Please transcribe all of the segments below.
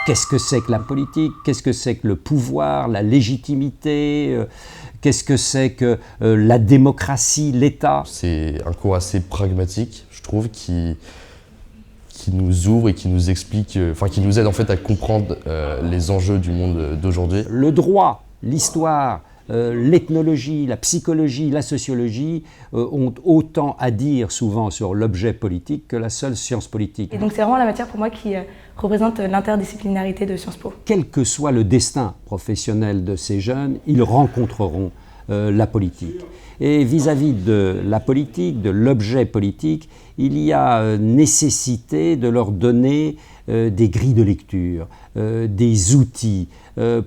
Qu'est-ce que c'est que la politique? Qu'est-ce que c'est que le pouvoir, la légitimité? Qu'est-ce que c'est que la démocratie, l'État? C'est un cours assez pragmatique, je trouve, qui nous ouvre et qui nous explique, qui nous aide en fait à comprendre les enjeux du monde d'aujourd'hui. Le droit, l'histoire, l'ethnologie, la psychologie, la sociologie ont autant à dire souvent sur l'objet politique que la seule science politique. Et donc c'est vraiment la matière pour moi qui représente l'interdisciplinarité de Sciences Po. Quel que soit le destin professionnel de ces jeunes, ils rencontreront la politique. Et vis-à-vis de la politique, de l'objet politique, il y a nécessité de leur donner des grilles de lecture, des outils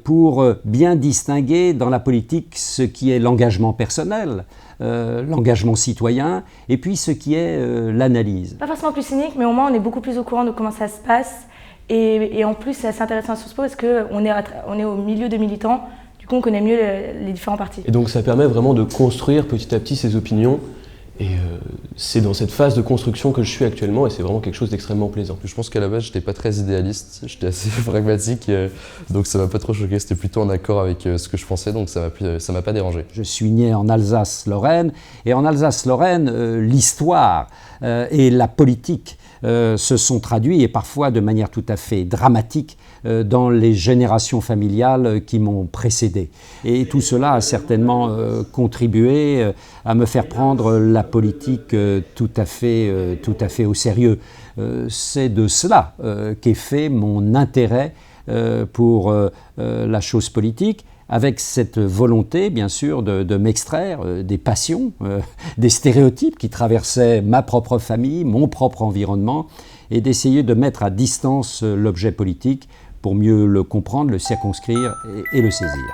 pour bien distinguer dans la politique ce qui est l'engagement personnel, l'engagement citoyen, et puis ce qui est l'analyse. Pas forcément plus cynique, mais au moins on est beaucoup plus au courant de comment ça se passe. Et en plus, c'est assez intéressant à Sciences Po parce qu'on est au milieu de militants, du coup on connaît mieux les différents partis. Et donc ça permet vraiment de construire petit à petit ses opinions. Et c'est dans cette phase de construction que je suis actuellement et c'est vraiment quelque chose d'extrêmement plaisant. Je pense qu'à la base, j'étais pas très idéaliste, j'étais assez pragmatique, donc ça m'a pas trop choqué, c'était plutôt en accord avec ce que je pensais, donc ça m'a pas dérangé. Je suis né en Alsace-Lorraine, et en Alsace-Lorraine, l'histoire et la politique se sont traduits, et parfois de manière tout à fait dramatique, dans les générations familiales qui m'ont précédé. Et tout cela a certainement contribué à me faire prendre la politique tout à fait au sérieux. C'est de cela qu'est fait mon intérêt pour la chose politique, avec cette volonté, bien sûr, de m'extraire des passions, des stéréotypes qui traversaient ma propre famille, mon propre environnement, et d'essayer de mettre à distance l'objet politique pour mieux le comprendre, le circonscrire et le saisir.